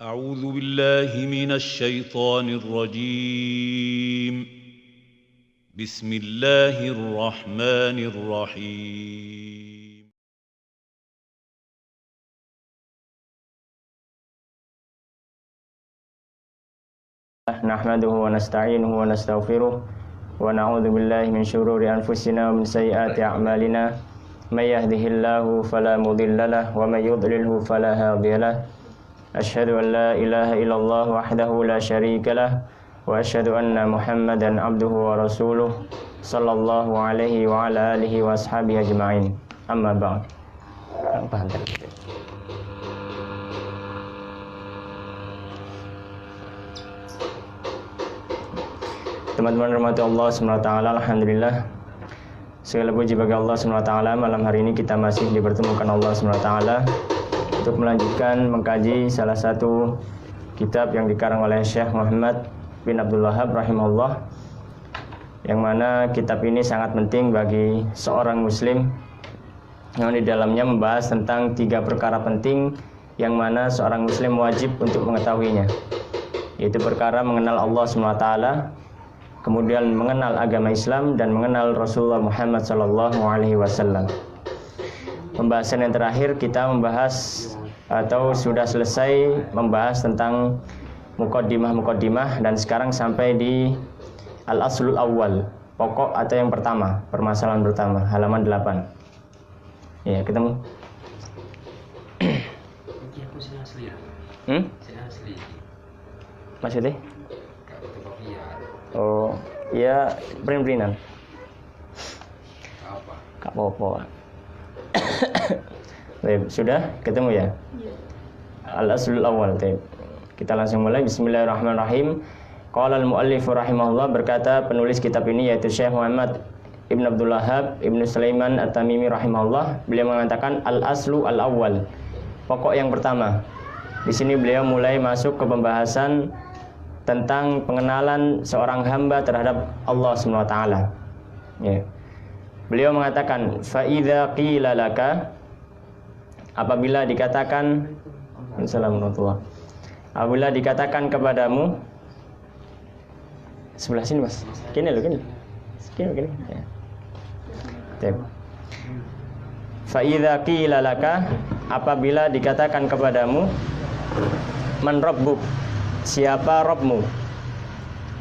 أعوذ بالله من الشيطان الرجيم. بسم الله الرحمن الرحيم. نحمده ونستعينه ونستغفره ونعوذ بالله من شرور أنفسنا ومن سيئات أعمالنا من يهده الله فلا مضل له ومن يضلله فلا هادي له أشهد أن لا إله إلا الله وحده لا شريك له وأشهد أن محمدا عبده ورسوله صلى الله عليه وعلى آله وأصحابه أجمعين أما بعد. Teman-teman rahmati Allah SWT, alhamdulillah segala puji bagi Allah SWT. Malam hari ini kita masih dipertemukan Allah SWT untuk melanjutkan mengkaji salah satu kitab yang dikarang oleh Syekh Muhammad bin Abdul Wahhab rahimahullah, yang mana kitab ini sangat penting bagi seorang muslim, yang di dalamnya membahas tentang 3 perkara penting yang mana seorang muslim wajib untuk mengetahuinya, yaitu perkara mengenal Allah SWT, kemudian mengenal agama Islam, dan mengenal Rasulullah Muhammad SAW. Pembahasan yang terakhir kita membahas atau sudah selesai membahas tentang muqaddimah, dan sekarang sampai di al-aslul awwal, pokok atau yang pertama, permasalahan pertama, halaman 8. Ya, ketemu. Maksudnya? Oh, ya print-printan. Kak Popo. Sudah ketemu ya? Al-aslul awal. Kita langsung mulai. Bismillahirrahmanirrahim. Qala al-muallif rahimahullah, berkata penulis kitab ini yaitu Syekh Muhammad Ibn Abdul Wahhab Ibn Sulaiman At-Tamimi rahimahullah. Beliau mengatakan al-aslu al-awwal, pokok yang pertama. Di sini beliau mulai masuk ke pembahasan tentang pengenalan seorang hamba terhadap Allah SWT. Ya. Beliau mengatakan, فَإِذَا قِيلَ لَكَ, apabila dikatakan, Assalamualaikum, apabila dikatakan kepadamu, sebelah sini mas, gini loh, gini. Ya. فَإِذَا قِيلَ لَكَ, apabila dikatakan kepadamu, man rabbuk, siapa Rabbmu?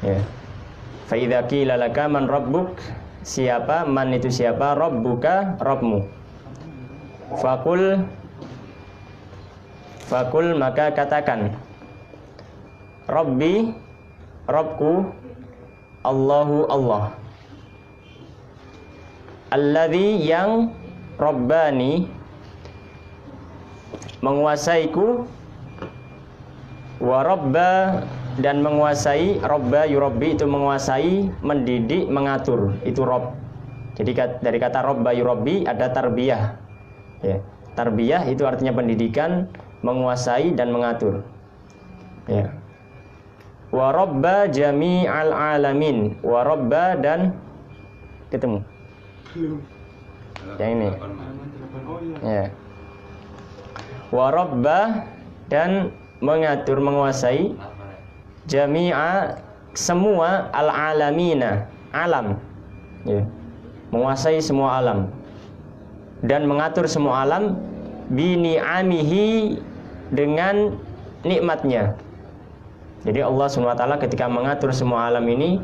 Ya. Fa idza qila laka man rabbuk, siapa, man itu siapa, rabbuka, Rabbmu. Fakul maka katakan, Rabbi, Rabbku, Allahu Allah. Alladzi, yang, Rabbani, menguasaiku, wa rabba, dan menguasai, rabba yurabbi, itu menguasai, mendidik, mengatur, itu rob. Jadi dari kata rabba yurabbi ada tarbiyah. Ya. Tarbiyah itu artinya pendidikan, menguasai dan mengatur. Ya. Wa rabba jami'al alamin, wa rabba, dan ketemu. Yang ini. Ya. Wa rabba, dan mengatur, menguasai, jami'a, semua, al-alamina, alam, ya. Menguasai semua alam dan mengatur semua alam, bini'amihi, dengan nikmatnya. Jadi Allah SWT ketika mengatur semua alam ini,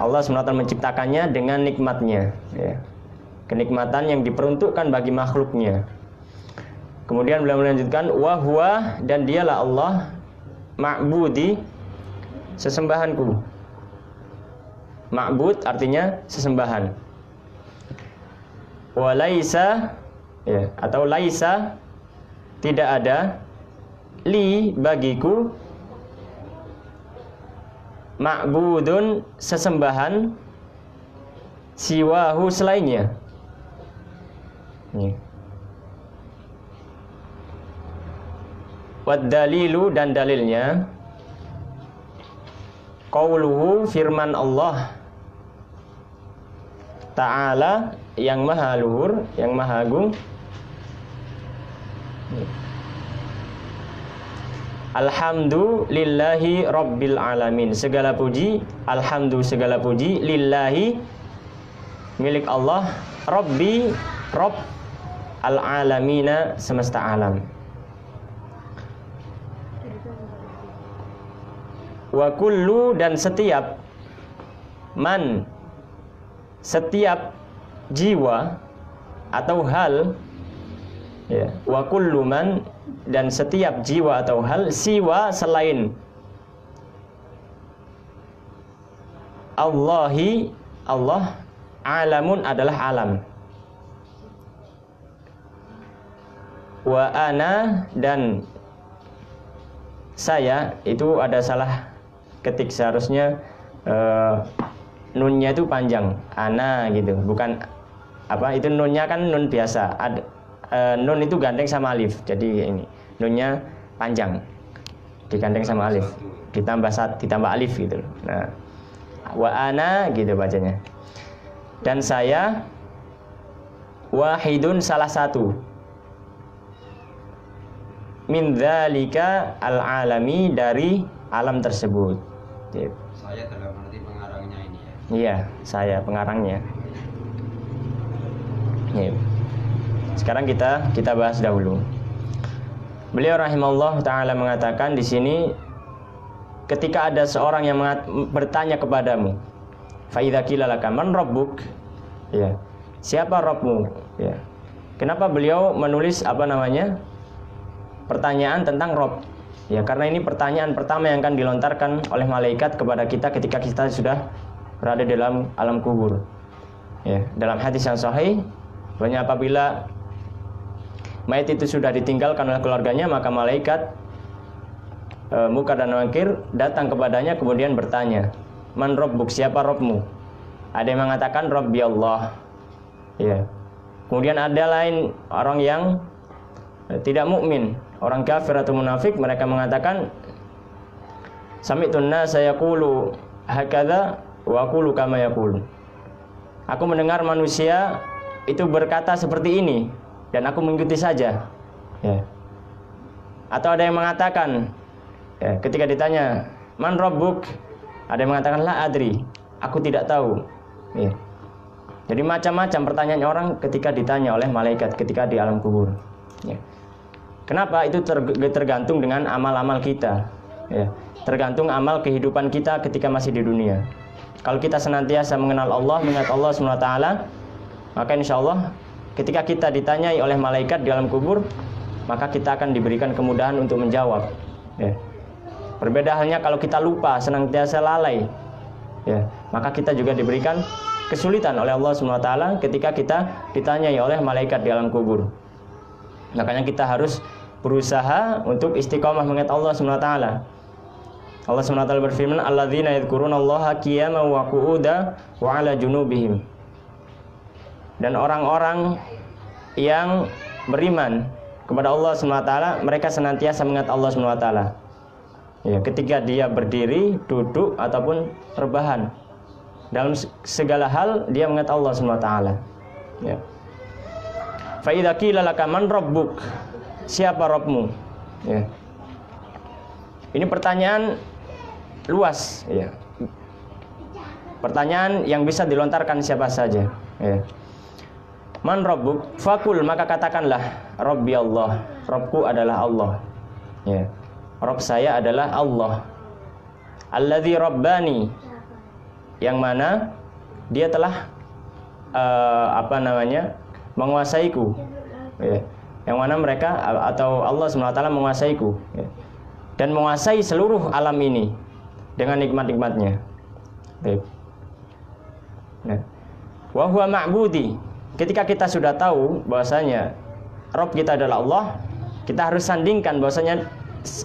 Allah SWT menciptakannya dengan nikmatnya, ya. Kenikmatan yang diperuntukkan bagi makhluknya. Kemudian beliau melanjutkan, wahwa, dan dialah Allah, ma'budi, sesembahanku. Ma'bud artinya sesembahan. Wa laisa, ya, atau laisa, tidak ada, li, bagiku, ma'budun, sesembahan, siwahu, selainnya. Wad dalilu, dan dalilnya, qauluhu, firman Allah Ta'ala, yang maha luhur, yang maha agung, Alhamdulillahi rabbil alamin. Segala puji, segala puji lillahi, milik Allah, Rabbi, Rabb al-alamina, semesta alam. Wa kullu, dan setiap, man, setiap jiwa atau hal, ya, wa kullu man, dan setiap jiwa atau hal, siwa, selain Allahi, Allah, alamun, adalah alam. Wa ana, dan saya, itu ada salah ketik, seharusnya nunnya itu panjang, ana gitu, bukan apa, itu nunnya kan nun biasa, nun itu gandeng sama alif, jadi ini nunnya panjang, digandeng sama alif, ditambah alif gitu. Nah, wa ana gitu bacanya. Dan saya wahidun, salah satu, min dzalika al-alami, dari alam tersebut. Saya dalam arti pengarangnya ini ya. Iya, saya pengarangnya. Ya. Sekarang kita bahas dahulu. Beliau rahimahullah taala mengatakan di sini, ketika ada seorang yang bertanya kepadamu, fa idza qila laka man rabbuk, ya, siapa Rabbmu, ya. Kenapa beliau menulis pertanyaan tentang Rabb? Ya, karena ini pertanyaan pertama yang akan dilontarkan oleh malaikat kepada kita ketika kita sudah berada dalam alam kubur. Ya, dalam hadis yang sahih, bahwa apabila mayat itu sudah ditinggalkan oleh keluarganya, maka malaikat Munkar dan Nakir datang kepadanya kemudian bertanya, man rabbuk, siapa Rabbmu? Ada yang mengatakan Rabbi Allah. Ya. Kemudian ada lain orang yang tidak mukmin, orang kafir atau munafik, mereka mengatakan sami'tun nasa yaqulu hakadha wa aqulu kama yaqulu. Aku mendengar manusia itu berkata seperti ini dan aku mengikuti saja. Ya. Atau ada yang mengatakan, ya, ketika ditanya man rabbuk, ada yang mengatakan la adri, aku tidak tahu. Ya. Jadi macam-macam pertanyaan orang ketika ditanya oleh malaikat ketika di alam kubur. Ya. Kenapa? Itu tergantung dengan amal-amal kita, ya. Tergantung amal kehidupan kita ketika masih di dunia. Kalau kita senantiasa mengenal Allah, mengingat Allah SWT, maka insya Allah ketika kita ditanyai oleh malaikat di alam kubur, maka kita akan diberikan kemudahan untuk menjawab, ya. Berbeda halnya kalau kita lupa, senantiasa lalai, ya, maka kita juga diberikan kesulitan oleh Allah SWT ketika kita ditanyai oleh malaikat di alam kubur. Makanya kita harus berusaha untuk istiqomah mengingat Allah SWT. Allah SWT berfirman, alladzina yadhkurunallaha qiyaman wa qu'udan wa 'ala junubihim. Dan orang-orang yang beriman kepada Allah SWT, mereka senantiasa mengingat Allah SWT. Ya, ketika dia berdiri, duduk ataupun rebahan, dalam segala hal dia mengingat Allah SWT. Ya. Fa idza qila laka man rabbuk, siapa Rabbmu? Ya. Ini pertanyaan luas, ya. Pertanyaan yang bisa dilontarkan siapa saja, ya. Man rabbuk, fakul, maka katakanlah Rabbi Allah, Rabbku adalah Allah, ya. Rabb saya adalah Allah. Alladzi rabbani, yang mana dia telah menguasaiku, ya. Yang mana mereka atau Allah SWT menguasaiku, ya. Dan menguasai seluruh alam ini dengan nikmat-nikmatnya. Nah, wa huwa ma'budi. Ketika kita sudah tahu bahwasanya Rabb kita adalah Allah, kita harus sandingkan bahwasanya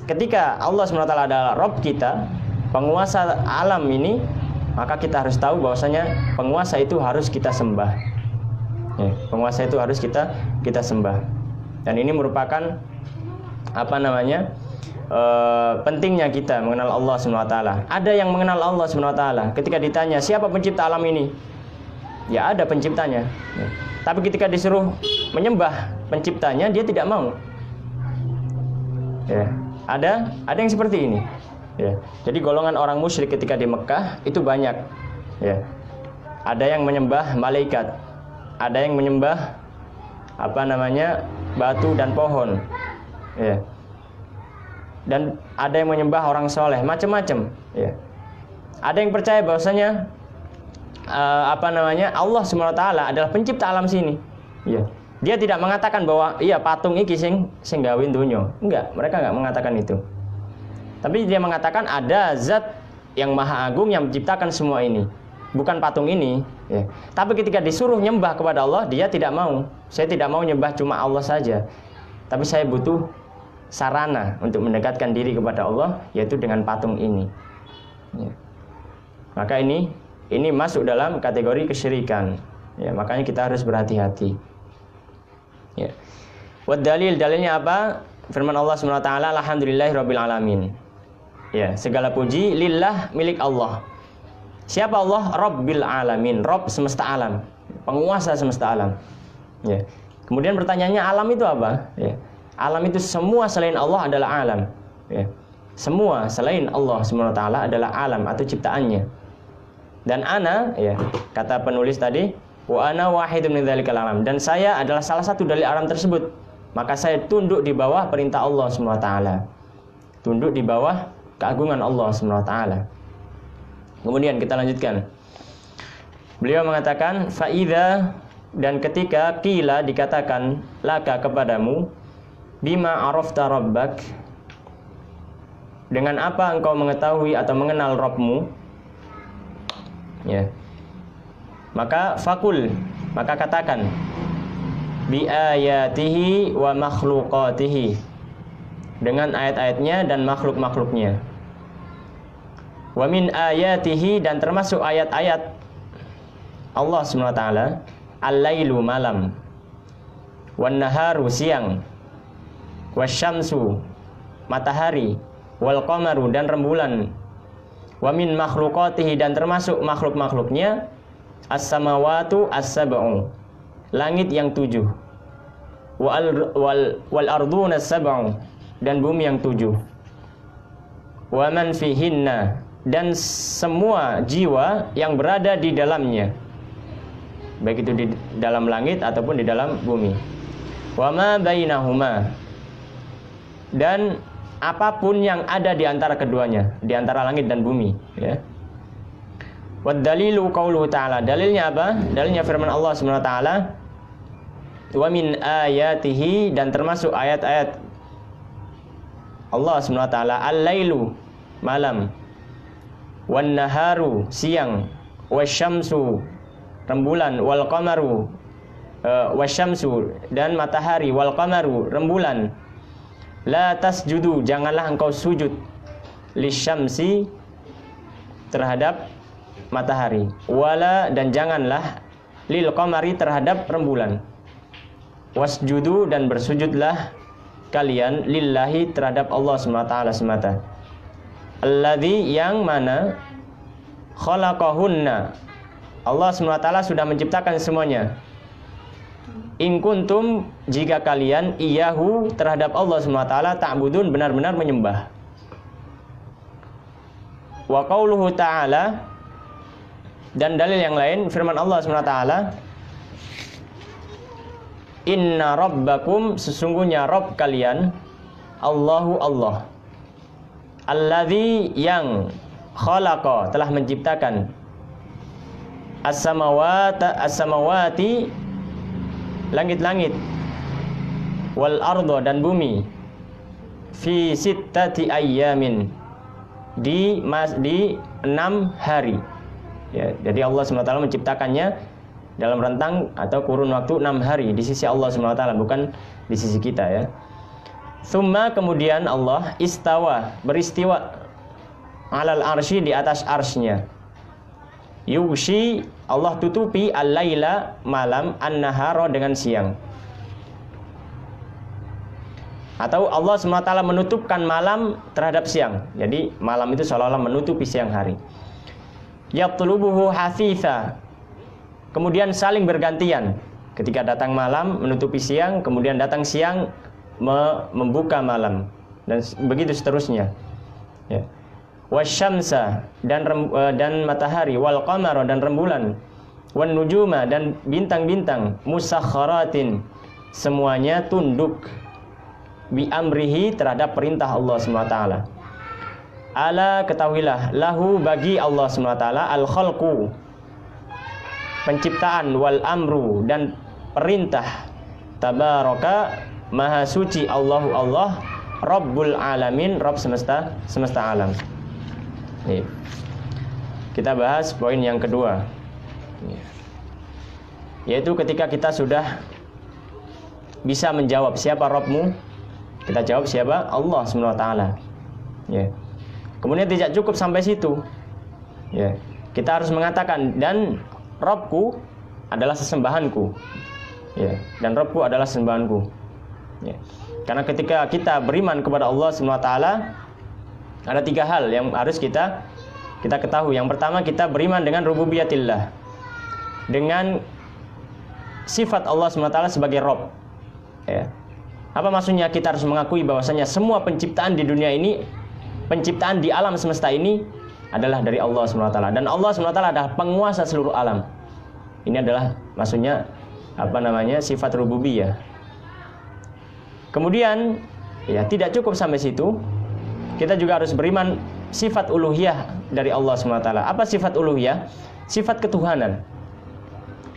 ketika Allah SWT adalah Rabb kita, penguasa alam ini, maka kita harus tahu bahwasanya penguasa itu harus kita sembah. Ya, penguasa itu harus kita sembah. Dan ini merupakan pentingnya kita mengenal Allah SWT. Ada yang mengenal Allah SWT ketika ditanya siapa pencipta alam ini, ya ada penciptanya, ya. Tapi ketika disuruh menyembah penciptanya, dia tidak mau, ya. Ada yang seperti ini. Ya. Jadi golongan orang musyrik ketika di Mekah itu banyak. Ya. Ada yang menyembah malaikat, ada yang menyembah batu dan pohon. Ya. Dan ada yang menyembah orang soleh, macam-macam. Ya. Ada yang percaya bahwasanya Allah SWT adalah pencipta alam sini. Ya. Dia tidak mengatakan bahwa iya patung iki sing gawe donya. Enggak, mereka enggak mengatakan itu. Tapi dia mengatakan ada zat yang maha agung yang menciptakan semua ini, bukan patung ini. Ya. Tapi ketika disuruh nyembah kepada Allah, dia tidak mau. Saya tidak mau nyembah cuma Allah saja, tapi saya butuh sarana untuk mendekatkan diri kepada Allah, yaitu dengan patung ini. Ya. Maka ini masuk dalam kategori kesyirikan. Ya, makanya kita harus berhati-hati. Ya. Wad dalilnya apa? Firman Allah SWT, alhamdulillahirabbil alamin. Ya, segala puji lillah, milik Allah. Siapa Allah? Rabbil alamin, Rabb semesta alam, penguasa semesta alam. Ya. Kemudian pertanyaannya, alam itu apa? Ya. Alam itu semua selain Allah adalah alam. Ya. Semua selain Allah SWT adalah alam atau ciptaannya. Dan ana, ya, kata penulis tadi, wa ana wahidun min dzalikal alam, dan saya adalah salah satu dari alam tersebut. Maka saya tunduk di bawah perintah Allah SWT. Tunduk di bawah keagungan Allah SWT. Kemudian kita lanjutkan. Beliau mengatakan faida, dan ketika qila dikatakan laka kepadamu, bima arafta rabbak, dengan apa engkau mengetahui atau mengenal Rabbmu, ya, maka fakul, maka katakan bi ayatihi wa makhluqatihi, dengan ayat-ayatnya dan makhluk-makhluknya. Wa min ayatihi, dan termasuk ayat-ayat Allah SWT, al-lailu malam, wan naharu siang, wasyamsu matahari, wal qamaru dan rembulan, wa min makhluqatihi, dan termasuk makhluk-makhluknya, as-samawatu as-sab'u, langit yang 7, wal arduna as-sab'u, dan bumi yang 7, wa man fihinna, dan semua jiwa yang berada di dalamnya, baik itu di dalam langit ataupun di dalam bumi, wa ma bainahuma, dan apapun yang ada di antara keduanya, di antara langit dan bumi, ya. Wad dalilu qauluhu ta'ala, dalilnya apa? Dalilnya firman Allah Subhanahu wa taala, wa min ayatihi, dan termasuk ayat-ayat Allah Subhanahu wa taala, al-lailu malam, wan naharu siang, wasyamsu rembulan, wal qamaru wasyamsu dan matahari, wal qamaru rembulan. La tasjudu, janganlah engkau sujud, lisyamsi, terhadap matahari, wala, dan janganlah, lil qamari, terhadap rembulan. Wasjudu, dan bersujudlah kalian, lillahi, terhadap Allah SWT semata. Alladzi, yang mana, khalaqahunna, Allah SWT sudah menciptakan semuanya. In kuntum, jika kalian, iyahu, terhadap Allah SWT, ta'budun, benar-benar menyembah. Wa qauluhu ta'ala, dan dalil yang lain, firman Allah SWT, inna rabbakum, sesungguhnya Rabb kalian, Allahu Allah, alladzi, yang, khalaqa, telah menciptakan, as-samawati, langit-langit, wal ardo, dan bumi, fi sittati ayyamin, di 6 hari. Ya, jadi Allah SWT menciptakannya dalam rentang atau kurun waktu 6 hari di sisi Allah SWT, bukan di sisi kita, ya. Tsumma, kemudian Allah istawa, beristiwa, alal arsy, di atas arsy-Nya. Yughshi, Allah tutupi, al-laila, malam, an-nahara, dengan siang. Atau Allah SWT menutupkan malam terhadap siang. Jadi malam itu seolah-olah menutupi siang hari. Yatlubuhu hafitha, kemudian saling bergantian. Ketika datang malam menutupi siang, kemudian datang siang membuka malam. dan begitu seterusnya. Ya. Wasyamsa dan matahari, wal qamara dan rembulan, wan nujuma dan bintang-bintang, musakharatin semuanya tunduk bi amrihi terhadap perintah Allah SWT. Ala ketahuilah, lahu bagi Allah SWT al khalqu penciptaan, wal amru dan perintah, tabaraka maha suci Allahu Allah, Rabbul alamin, Rabb semesta alam. Nih. Kita bahas poin yang kedua, yaitu ketika kita sudah bisa menjawab siapa Rabbmu, kita jawab siapa Allah SWT. Ya. Kemudian tidak cukup sampai situ. Ya. Kita harus mengatakan dan Rabbku adalah sesembahanku. Ya. Dan Rabbku adalah sesembahanku. Ya. Karena ketika kita beriman kepada Allah SWT, ada 3 hal yang harus kita ketahui. Yang pertama, kita beriman dengan rububiyatillah, dengan sifat Allah SWT sebagai Rabb. Ya. Apa maksudnya? Kita harus mengakui bahwasanya semua penciptaan di dunia ini, penciptaan di alam semesta ini adalah dari Allah SWT, dan Allah SWT adalah penguasa seluruh alam. Ini adalah maksudnya sifat rububiyah. Kemudian ya tidak cukup sampai situ, kita juga harus beriman sifat uluhiyah dari Allah SWT. Apa sifat uluhiyah? Sifat ketuhanan.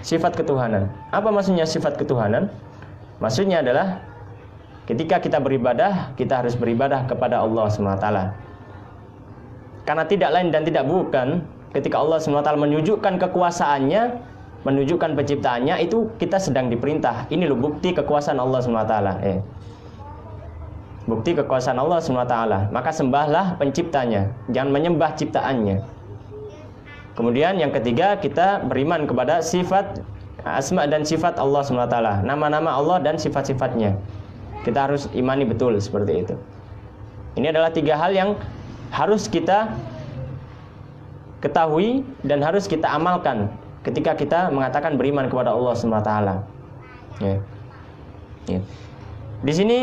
Sifat ketuhanan. Apa maksudnya sifat ketuhanan? Maksudnya adalah ketika kita beribadah, kita harus beribadah kepada Allah SWT. Karena tidak lain dan tidak bukan, ketika Allah SWT menunjukkan kekuasaannya, menunjukkan penciptaannya, itu kita sedang diperintah. Ini loh bukti kekuasaan Allah SWT. Bukti kekuasaan Allah SWT. Maka sembahlah penciptanya, jangan menyembah ciptaannya. Kemudian yang ketiga, kita beriman kepada sifat asma dan sifat Allah SWT, nama-nama Allah dan sifat-sifatnya. Kita harus imani betul seperti itu. Ini adalah 3 hal yang harus kita ketahui dan harus kita amalkan ketika kita mengatakan beriman kepada Allah SWT. Ya. Ya. Di sini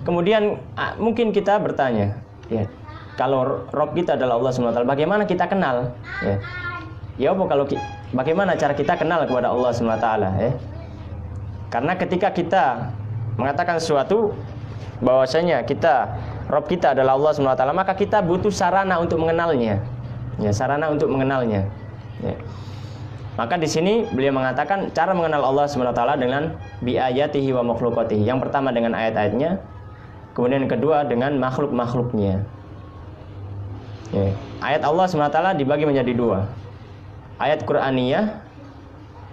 kemudian mungkin kita bertanya, ya, kalau Rabb kita adalah Allah SWT, bagaimana kita kenal? Ya, ya apa kalau bagaimana cara kita kenal kepada Allah SWT? Ya? Karena ketika kita mengatakan sesuatu bahwasanya Rabb kita adalah Allah SWT, maka kita butuh sarana untuk mengenalnya. Ya, sarana untuk mengenalnya. Ya. Maka di sini beliau mengatakan cara mengenal Allah SWT dengan biayatihi wa makhluqatihi. Yang pertama dengan ayat-ayatnya, kemudian yang kedua dengan makhluk-makhluknya. Ya. Ayat Allah SWT dibagi menjadi 2. Ayat Qur'aniyah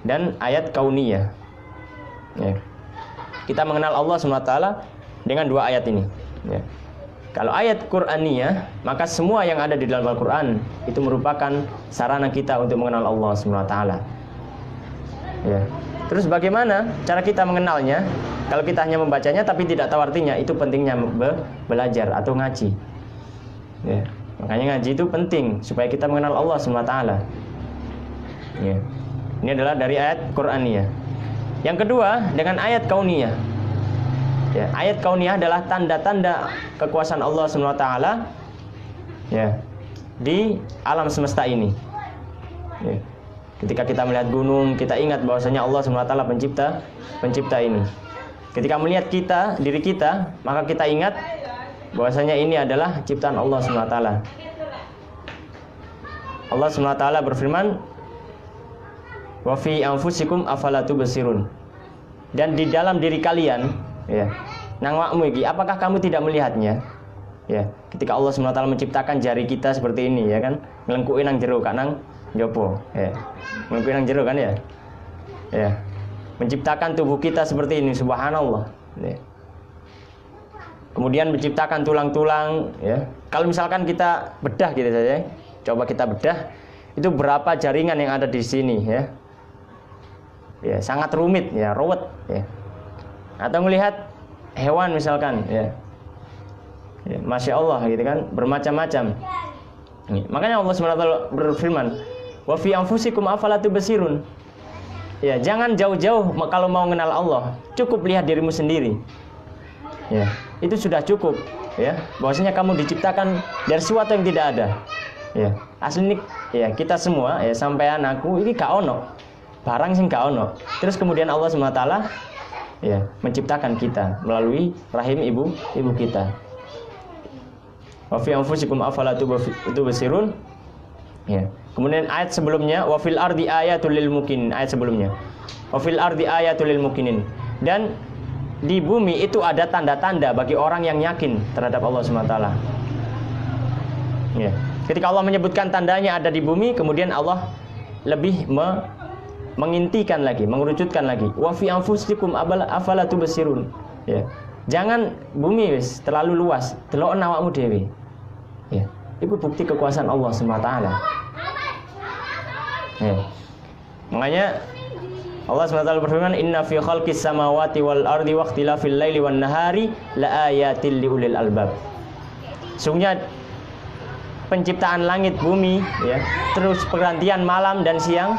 dan ayat kauniyah. Ya. Kita mengenal Allah SWT dengan 2 ayat ini. Ya. Kalau ayat Qur'aniyah, maka semua yang ada di dalam Al-Quran itu merupakan sarana kita untuk mengenal Allah SWT. Ya. Terus bagaimana cara kita mengenalnya? Kalau kita hanya membacanya tapi tidak tahu artinya, itu pentingnya belajar atau ngaji. Ya. Makanya ngaji itu penting supaya kita mengenal Allah SWT. Ya. Ini adalah dari ayat Qur'aniyah. Yang kedua dengan ayat kauniyah. Ya, ayat kauniyah adalah tanda-tanda kekuasaan Allah SWT, ya, di alam semesta ini. Ya. Ketika kita melihat gunung, kita ingat bahwasanya Allah SWT pencipta ini. Ketika melihat diri kita, maka kita ingat bahwasanya ini adalah ciptaan Allah SWT. Allah SWT berfirman, wa fi anfusikum afala tubsirun. Dan di dalam diri kalian, ya, nang wakmu iki, apakah kamu tidak melihatnya? Ya, ketika Allah SWT menciptakan jari kita seperti ini, ya kan, ngelengkuin nang jero kan nang jopo, ya, ngelengkuin nang jero kan, ya, ya, menciptakan tubuh kita seperti ini, subhanallah. Ya. Kemudian menciptakan tulang-tulang, ya. Kalau misalkan kita bedah gitu saja, coba kita bedah, itu berapa jaringan yang ada di sini, ya. Ya, sangat rumit, ya, ruwet, ya. Atau melihat hewan misalkan, ya, ya, masya Allah gitu kan, bermacam-macam. Ya, makanya Allah SWT berfirman, wa fi anfusikum afala tubsirun. Ya, jangan jauh-jauh kalau mau mengenal Allah, cukup lihat dirimu sendiri. Ya, itu sudah cukup. ya, bahwasanya kamu diciptakan dari sesuatu yang tidak ada. Ya, asli ini ya kita semua ya sampean aku ini gak ono. Barang sing gak ono. Terus kemudian Allah SWT ya menciptakan kita melalui rahim ibu kita. Wa fi anfusikum afala tubsirun. Ya. Kemudian ayat sebelumnya wa fil ardi ayatul lil mukminin, ayat sebelumnya. Wa fil ardi ayatul lil mukminin. Dan di bumi itu ada tanda-tanda bagi orang yang yakin terhadap Allah SWT. Ya. Ketika Allah menyebutkan tandanya ada di bumi, kemudian Allah lebih mengintikan lagi, mengerucutkan lagi. Wa fi anfusikum afala tubsirun. Ya. Jangan bumi wis terlalu luas, delokna awakmu dhewe. Ya. Itu bukti kekuasaan Allah SWT. Ya. Makanya Allah SWT berfirman, "Inna fi khalqis samawati wal ardi wa ikhtilafil laili wan nahari laayatil liulil albab." Sungguhnya penciptaan langit bumi ya, terus pergantian malam dan siang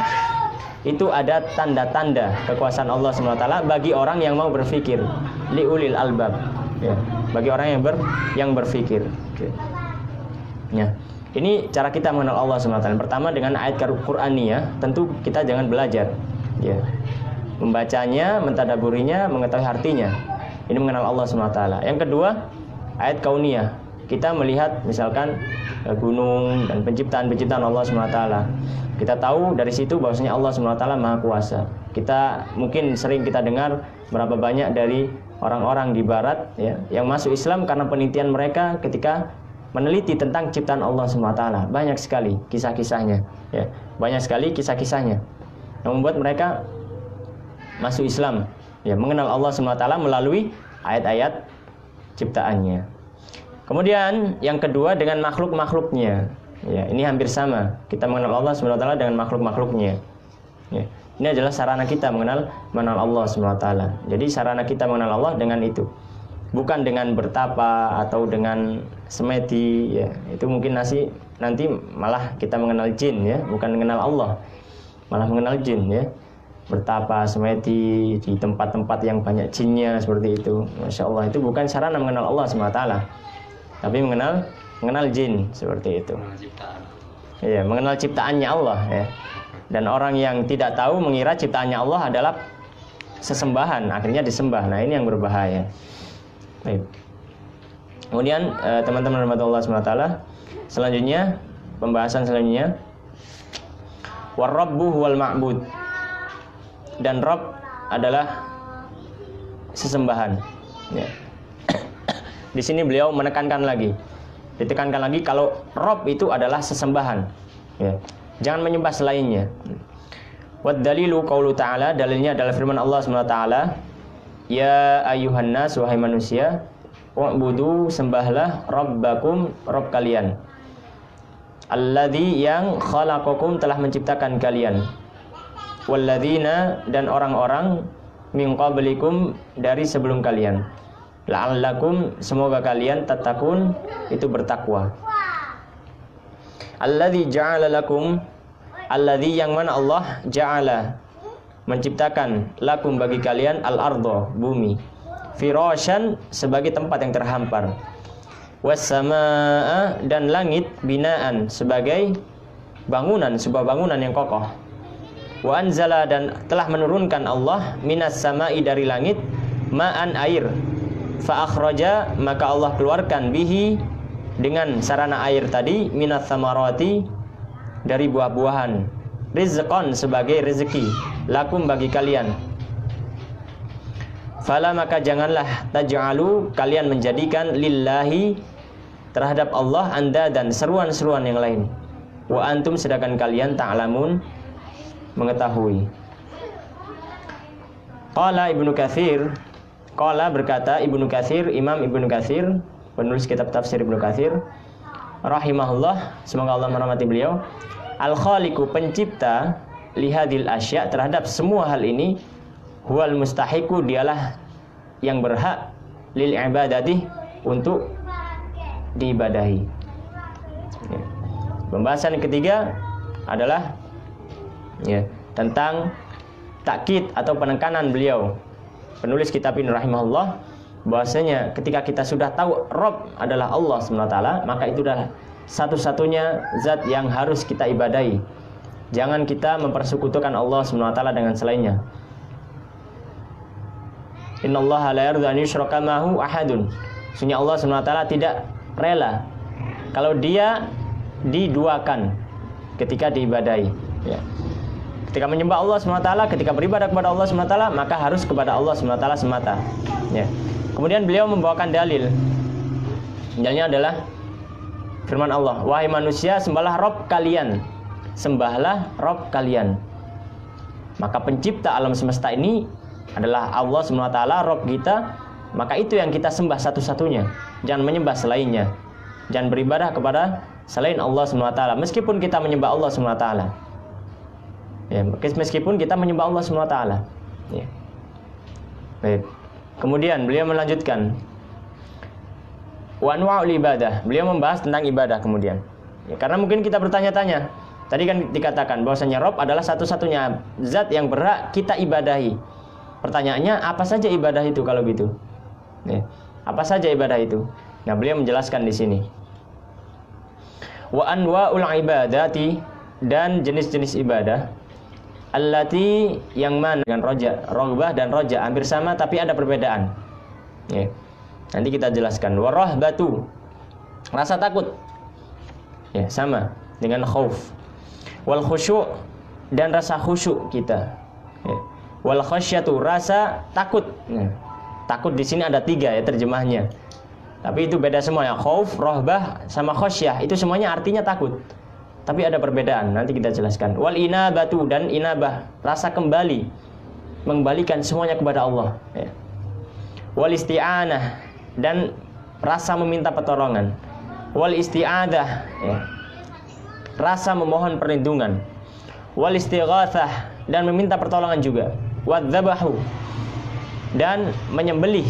itu ada tanda-tanda kekuasaan Allah SWT bagi orang yang mau berpikir, liulil albab ya, bagi orang yang berpikir. Oke. Ya. Ini cara kita mengenal Allah SWT. Pertama dengan ayat Qur'aniyah, tentu kita jangan belajar ya, membacanya, mentadaburinya, mengetahui artinya. Ini mengenal Allah SWT. Yang kedua, ayat kauniyah. Kita melihat misalkan gunung dan penciptaan Allah SWT. Kita tahu dari situ bahwasanya Allah SWT Maha Kuasa. Kita mungkin sering kita dengar berapa banyak dari orang-orang di barat ya, yang masuk Islam karena penelitian mereka ketika meneliti tentang ciptaan Allah SWT. Banyak sekali kisah-kisahnya ya. Banyak sekali kisah-kisahnya yang membuat mereka masuk Islam ya, mengenal Allah SWT melalui ayat-ayat ciptaannya. Kemudian yang kedua dengan makhluk-makhluknya ya, ini hampir sama. Kita mengenal Allah SWT dengan makhluk-makhluknya ya. Ini adalah sarana kita mengenal Allah SWT. Jadi sarana kita mengenal Allah dengan itu, bukan dengan bertapa atau dengan semedi ya. Itu mungkin nanti malah kita mengenal jin ya, bukan mengenal Allah, malah mengenal jin ya. Bertapa, semedi di tempat-tempat yang banyak jinnya seperti itu. Masya Allah, itu bukan sarana mengenal Allah SWT, tapi mengenal jin seperti itu. Iya, mengenal ciptaannya Allah ya. Dan orang yang tidak tahu mengira ciptaannya Allah adalah sesembahan, akhirnya disembah. Nah, ini yang berbahaya. Baik. Kemudian teman-teman rahmatullah SWT, selanjutnya pembahasan selanjutnya war-rabbu huwal ma'bud. Dan Rabb adalah sesembahan ya. Di sini beliau menekankan lagi, ditekankan lagi kalau Rabb itu adalah sesembahan ya. Jangan menyembah selainnya. Wad dalilu qaulu ta'ala, dalilnya adalah firman Allah SWT, ya ayuhan nas, wahai manusia, wa'budu, sembahlah rabbakum, Rabb kalian, alladzi, yang khalaqakum, telah menciptakan kalian, walladzina, dan orang-orang, min qablikum, dari sebelum kalian, la'allakum, semoga kalian tattaqun, itu bertakwa. Alladzi ja'ala lakum, alladzi, yang mana Allah ja'ala, menciptakan, lakum, bagi kalian, al-ardha, bumi, firasyan, sebagai tempat yang terhampar, was-samaa, dan langit, binaan, sebagai bangunan, sebuah bangunan yang kokoh, wa anzala, dan telah menurunkan Allah, minas samai, dari langit, ma'an, air, fa akhraja, maka Allah keluarkan, bihi, dengan sarana air tadi, minas samarati, dari buah-buahan, rizqan, sebagai rezeki, lakum, bagi kalian. Fala, maka janganlah, taj'alu, kalian menjadikan, lillahi, terhadap Allah, anda, dan seruan-seruan yang lain, wa antum, sedangkan kalian, ta'lamun, mengetahui. Qala Ibnu Katsir, qala, berkata Ibnu Katsir, Imam Ibnu Katsir, penulis kitab tafsir Ibnu Katsir rahimahullah, semoga Allah merahmati beliau, al-khaliqu, pencipta, lihadil asya, terhadap semua hal ini, huwal mustahiqu, dialah yang berhak, lil ibadati, untuk diibadahi ya. Pembahasan yang ketiga adalah ya, tentang takkid atau penekanan beliau, penulis kitab ini rahimahullah, bahwasanya ketika kita sudah tahu Rabb adalah Allah SWT, maka itu adalah satu-satunya zat yang harus kita ibadahi. Jangan kita mempersekutukan Allah SWT dengan selainnya. Innallaha la yarda an yushraka ma'hu ahadun. Sesungguhnya Allah SWT tidak rela kalau dia diduakan ketika diibadahi, ya. Ketika menyembah Allah SWT, ketika beribadah kepada Allah SWT, maka harus kepada Allah SWT semata, ya. Kemudian beliau membawakan dalil. Dalilnya adalah firman Allah, wahai manusia, sembahlah Rabb kalian. Sembahlah Rabb kalian. Maka pencipta alam semesta ini adalah Allah SWT, Rabb kita. Maka itu yang kita sembah satu-satunya. Jangan menyembah selainnya. Jangan beribadah kepada selain Allah SWT. Meskipun kita menyembah Allah SWT, ya, meskipun kita menyembah Allah SWT, ya. Baik. Kemudian beliau melanjutkan wa anwa'ul ibadah. Beliau membahas tentang ibadah kemudian, ya, karena mungkin kita bertanya-tanya. Tadi kan dikatakan bahwasanya Rabb adalah satu-satunya zat yang berhak kita ibadahi. Pertanyaannya, apa saja ibadah itu kalau gitu? Ya, apa saja ibadah itu? Nah, beliau menjelaskan di sini. Wa anwa'ul ibadati, dan jenis-jenis ibadah. Allati, yang mana dengan roja, rogbah dan roja hampir sama tapi ada perbedaan. Ya. Nanti kita jelaskan. Warahbatu, rasa takut. Ya, sama dengan khauf. Wal khusyuk, dan rasa khusyuk kita. Ya. Wal khasyatu, rasa takut. Ya. Takut di sini ada 3 ya terjemahnya. Tapi itu beda semua ya. Khauf, rahbah sama khasyah itu semuanya artinya takut. Tapi ada perbedaan, nanti kita jelaskan. Wal inabatu, dan inabah, rasa kembali, mengembalikan semuanya kepada Allah, ya. Wal isti'anah, dan rasa meminta pertolongan. Wal isti'adah, ya, rasa memohon perlindungan. Wal istighatsah, dan meminta pertolongan juga. Wad dzabahu, dan menyembelih.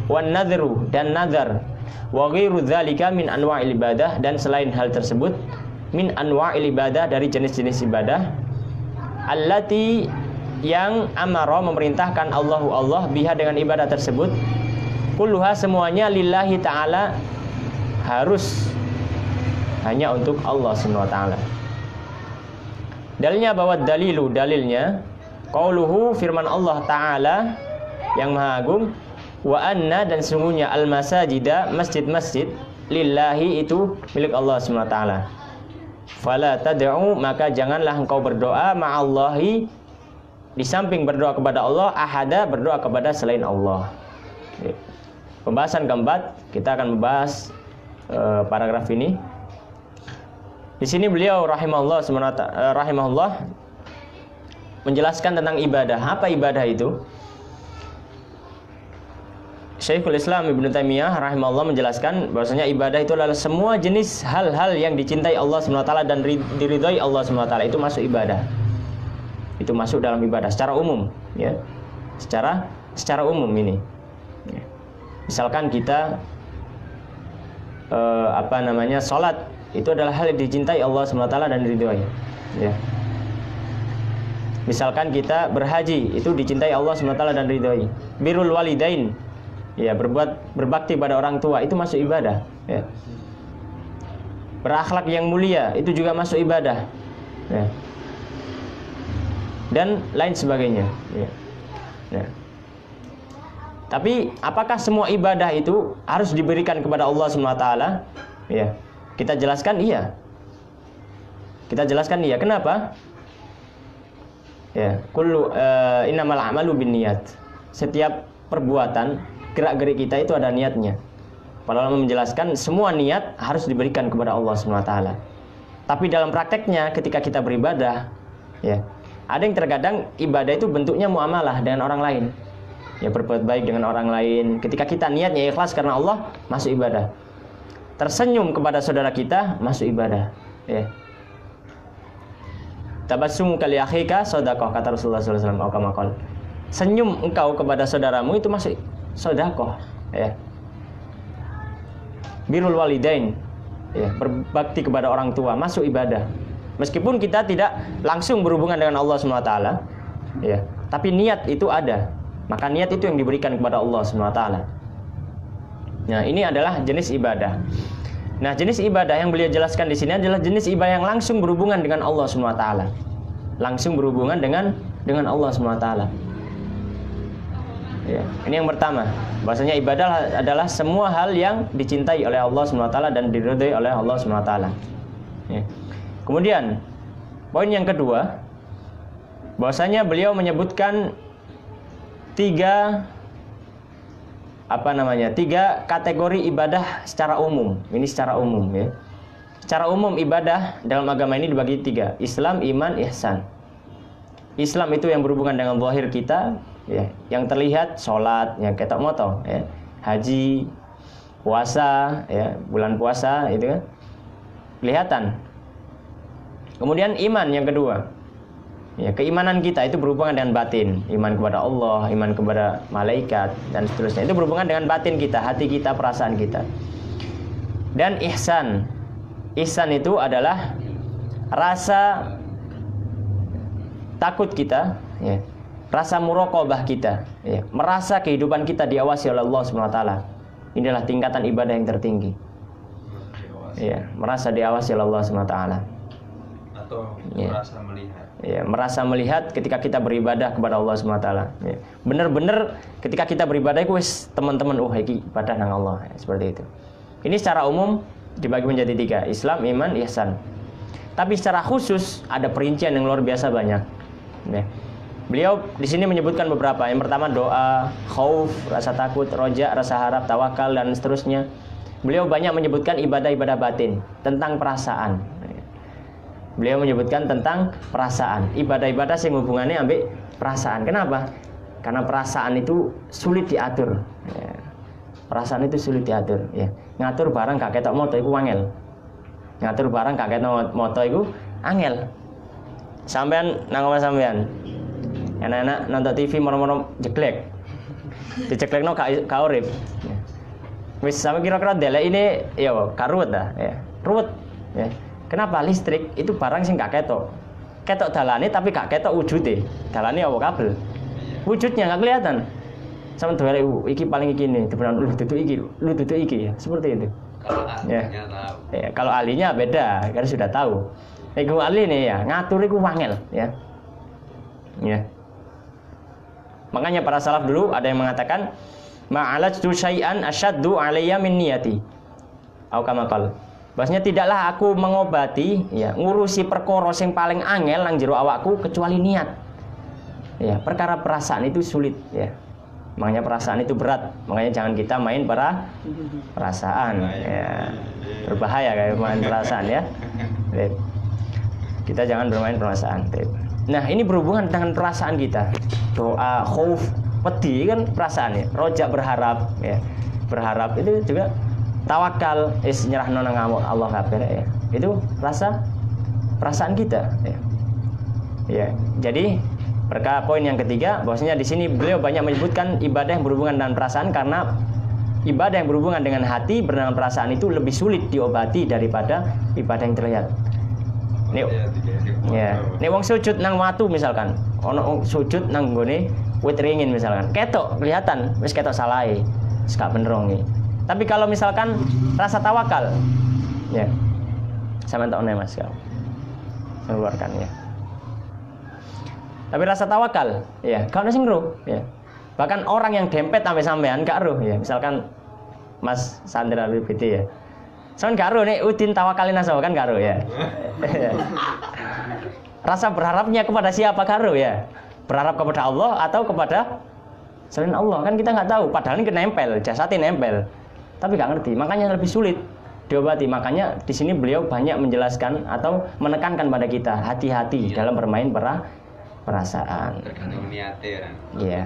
Wan nadhru, dan nazar. Wa ghairu dzalika min anwa'il ibadah, dan selain hal tersebut min anwa'il ibadah, dari jenis-jenis ibadah. Allati, yang amara, memerintahkan Allah biha, dengan ibadah tersebut. Kulluha, semuanya lillahi ta'ala, harus hanya untuk Allah SWT. Dalilnya bahwa dalilnya qauluhu, firman Allah Ta'ala yang Maha Agung, wa anna, dan sungguhnya al-masajida, masjid-masjid, lillahi, itu milik Allah SWT. Fala tad'u, maka janganlah engkau berdoa ma'allahi, di samping berdoa kepada Allah, ahada, berdoa kepada selain Allah. Pembahasan keempat, kita akan membahas paragraf ini. Di sini beliau rahimahullah menjelaskan tentang ibadah. Apa ibadah itu? Syekhul Islam Ibnu Taimiyah rahimahullah menjelaskan bahwasanya ibadah itu adalah semua jenis hal-hal yang dicintai Allah SWT dan diridhai Allah SWT, itu masuk ibadah. Itu masuk dalam ibadah secara umum, ya. Secara umum ini. Ya. Misalkan kita salat, itu adalah hal yang dicintai Allah SWT dan diridhai, ya. Misalkan kita berhaji, itu dicintai Allah SWT dan diridhai. Birrul walidain, ya, berbakti pada orang tua, itu masuk ibadah, ya. Berakhlak yang mulia, itu juga masuk ibadah, ya. Dan lain sebagainya, ya. Ya. Tapi apakah semua ibadah itu harus diberikan kepada Allah SWT? Ya. Kita jelaskan iya. Kenapa? Ya, innamal a'malu binniyat. Setiap perbuatan, gerak-gerik kita itu ada niatnya. Para ulama menjelaskan semua niat harus diberikan kepada Allah SWT. Tapi dalam prakteknya ketika kita beribadah, ya, ada yang terkadang ibadah itu bentuknya muamalah dengan orang lain. Ya, berbuat baik dengan orang lain. Ketika kita niatnya ikhlas karena Allah, masuk ibadah. Tersenyum kepada saudara kita, masuk ibadah, ya. Tabassum kali akhika sedekah, kata Rasulullah sallallahu alaihi wasallam. Senyum engkau kepada saudaramu itu masuk sedekah, ya. Birrul walidain, ya, berbakti kepada orang tua, masuk ibadah. Meskipun kita tidak langsung berhubungan dengan Allah SWT, ya, tapi niat itu ada. Maka niat itu yang diberikan kepada Allah SWT, Nah, ini adalah jenis ibadah. Nah, jenis ibadah yang beliau jelaskan di sini adalah jenis ibadah yang langsung berhubungan dengan Allah Subhanahu wa taala. Langsung berhubungan dengan Allah Subhanahu wa taala. Ya, ini yang pertama. Bahwasanya ibadah adalah semua hal yang dicintai oleh Allah Subhanahu wa taala dan diridhai oleh Allah Subhanahu wa taala. Ya. Kemudian, poin yang kedua, bahwasanya beliau menyebutkan tiga kategori ibadah secara umum. Ini secara umum ya. Secara umum ibadah dalam agama ini dibagi tiga: Islam, iman, ihsan. Islam itu yang berhubungan dengan zahir kita, ya, yang terlihat sholat, yang ketok moto, ya, haji, puasa, ya, bulan puasa itu kan kelihatan. Kemudian iman yang kedua, ya, keimanan kita itu berhubungan dengan batin, iman kepada Allah, iman kepada malaikat dan seterusnya. Itu berhubungan dengan batin kita, hati kita, perasaan kita. Dan ihsan, ihsan itu adalah rasa takut kita, ya, rasa muraqabah kita, ya, merasa kehidupan kita diawasi oleh Allah Subhanahu wa taala. Inilah tingkatan ibadah yang tertinggi. Ya, merasa diawasi oleh Allah Subhanahu wa taala. Atau Ya. merasa melihat. Ya, merasa melihat ketika kita beribadah kepada Allah Subhanahu wa taala. Ya. Bener-bener ketika kita beribadah itu wis teman-teman iki ibadah nang Allah, ya, seperti itu. Ini secara umum dibagi menjadi tiga: Islam, iman, ihsan. Tapi secara khusus ada perincian yang luar biasa banyak. Ya. Beliau di sini menyebutkan beberapa. Yang pertama doa, khauf, rasa takut, roja, rasa harap, tawakal dan seterusnya. Beliau banyak menyebutkan ibadah-ibadah batin tentang perasaan. Beliau menyebutkan tentang perasaan, ibadah-ibadah yang hubungannya ambil perasaan. Kenapa? Karena perasaan itu sulit diatur. Ya. Perasaan itu sulit diatur. Ya. Ngatur barang gak ketok moto itu angel. Ngatur barang gak ketok moto itu angel. Sampean nang omah sampean. Enak-enak nonton TV moro-moro jeglek. Dijeglekno gak urip. Wis sampe kira-kira delek ini ya karuwet dah ya. Ruwet ya. Kenapa? Listrik itu barang sing gak ketok. Ketok dalane tapi gak ketok wujude. Dalane apa kabel. Wujudnya gak kelihatan. Sampe dolek iki paling iki nih, depan lu duduk iki ya. Seperti itu. Kalau ahlinya tahu. Ya, kalau ahlinya beda, karena sudah tahu. Iku ahli nih ya, ngatur iku wangel ya. Ya. Makanya para salaf dulu ada yang mengatakan ma'alajtu syai'an asyaddu alayya min niyati. Au kama qala. Bahasanya tidaklah aku mengobati ya, ngurusi perkara sing paling angel nang jero awakku kecuali niat. Ya, perkara perasaan itu sulit ya. Makanya perasaan itu berat. Makanya jangan kita main perasaan ya. Berbahaya kayak main perasaan ya. Kita jangan bermain perasaan. Nah, ini berhubungan dengan perasaan kita. Doa, khauf, wedi kan perasaan ya. Roja berharap ya. Berharap itu juga tawakal, nyerahno nang Allah kabeh ya. Itu perasaan kita ya. Ya, jadi poin yang ketiga bahwasanya di sini beliau banyak menyebutkan ibadah yang berhubungan dengan perasaan karena ibadah yang berhubungan dengan hati bernama perasaan itu lebih sulit diobati daripada ibadah yang terlihat. Nek ya, nek wong sujud nang watu misalkan, ono sujud nang nggone wit ringin misalkan, ketok kelihatan wis ketok salahe, wis gak bener wong. Tapi kalau misalkan rasa tawakal ya. Sampeyan tokne Mas kau. Keluarkan ya. Tapi rasa tawakal ya, gak ono sing ro ya. Bahkan orang yang dempet sampai sampean gak ro ya. Misalkan Mas Sandra BPT ya. Soalnya gak ro nih Udin tawakalin asal kan gak ro ya. Rasa berharapnya kepada siapa gak ro ya? Berharap kepada Allah atau kepada selain Allah kan kita nggak tahu. Padahal ini nempel, jasadnya nempel. Tapi gak ngerti. Makanya lebih sulit diobati. Makanya di sini beliau banyak menjelaskan atau menekankan pada kita hati-hati dalam bermain perasaan. Tergantung niatnya kan. Iya.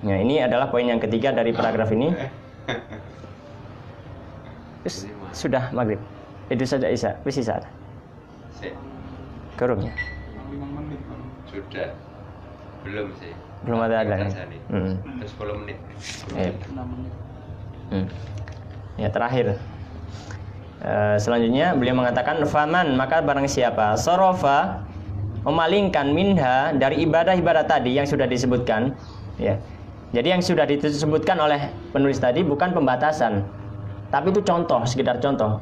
Ya, ini adalah poin yang ketiga dari paragraf ini. Sudah maghrib. Itu saja Isa. Wis Isa. Kurungnya. Sudah. Belum sih. Belum ada adanya. Terus 10 menit. Ya. Ya terakhir. Selanjutnya beliau mengatakan faman maka barang siapa sorofa memalingkan minha dari ibadah-ibadah tadi yang sudah disebutkan ya. Jadi yang sudah disebutkan oleh penulis tadi bukan pembatasan, tapi itu contoh, sekedar contoh.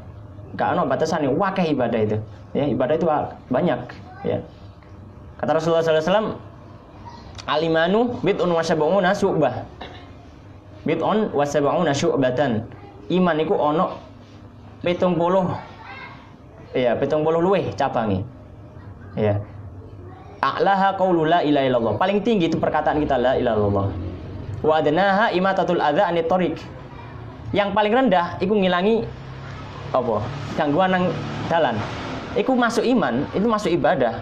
Gak ada batasan, wakah ibadah itu. Ya, ibadah itu banyak. Ya. Kata Rasulullah SAW, al-imanu bid'un wa sab'una syu'bah. Bid'un wa sab'una syu'batan. Iman iku ono 70. Ya, 70 luweh cabange. Ya. A'laha qaulu la ilaha illallah. Paling tinggi itu perkataan kita la ilaha illallah. Wa adnaha imatatul adza anit thoriq. Yang paling rendah iku ngilangi apa? Gangguan nang dalan. Iku masuk iman, itu masuk ibadah.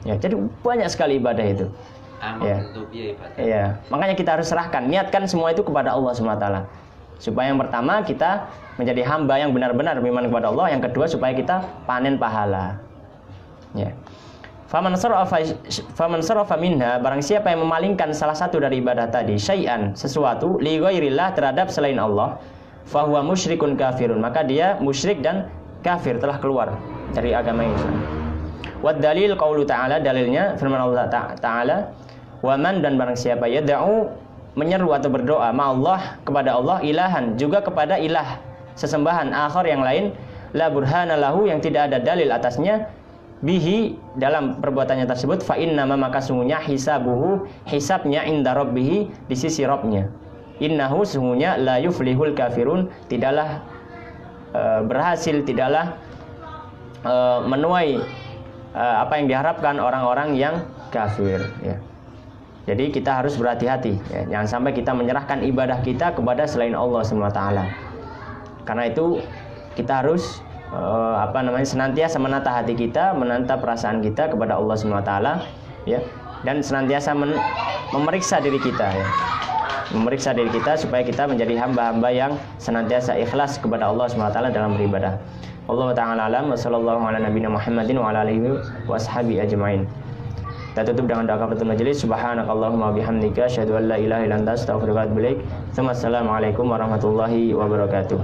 Ya, jadi banyak sekali ibadah itu. Ya. Ya, makanya kita harus serahkan, niatkan semua itu kepada Allah SWT. Supaya yang pertama kita menjadi hamba yang benar-benar beriman kepada Allah, yang kedua supaya kita panen pahala. Ya. Faman sarafa minha, barang siapa yang memalingkan salah satu dari ibadah tadi, syai'an, sesuatu, li ghairillah, terhadap selain Allah, fahuwa musyrikun kafirun, maka dia musyrik dan kafir, telah keluar dari agama Islam. Wad dalil qaulu ta'ala, dalilnya firman Allah Ta'ala, wa man, dan barang siapa yad'u, menyeru atau berdoa ma'allah, kepada Allah, ilahan, juga kepada ilah, sesembahan akhar yang lain, la burhana lahu, yang tidak ada dalil atasnya, bihi, dalam perbuatannya tersebut, fa innama, maka sungguhnya hisabuhu, hisabnya inda rabbihi, di sisi Rabbnya. Innahu, sungguhnya la yuflihul kafirun, tidaklah berhasil, tidaklah menuai apa yang diharapkan orang-orang yang kafir. Ya. Jadi kita harus berhati-hati, ya. Jangan sampai kita menyerahkan ibadah kita kepada selain Allah SWT. Karena itu kita harus senantiasa menata hati kita, menata perasaan kita kepada Allah SWT, ya, dan senantiasa memeriksa diri kita, ya. Memeriksa diri kita supaya kita menjadi hamba-hamba yang senantiasa ikhlas kepada Allah SWT dalam beribadah. Allah Ta'ala alam, wa sallallahu ala nabiyina Muhammadin wa ala alihi wa ashabihi ajma'in. Kita tutup dengan doa kafaratul majelis. Subhanakallahumma bihamdika, asyhadu an la ilaha illa anta, astaghfiruka wa atubu ilaik. Assalamualaikum warahmatullahi wabarakatuh.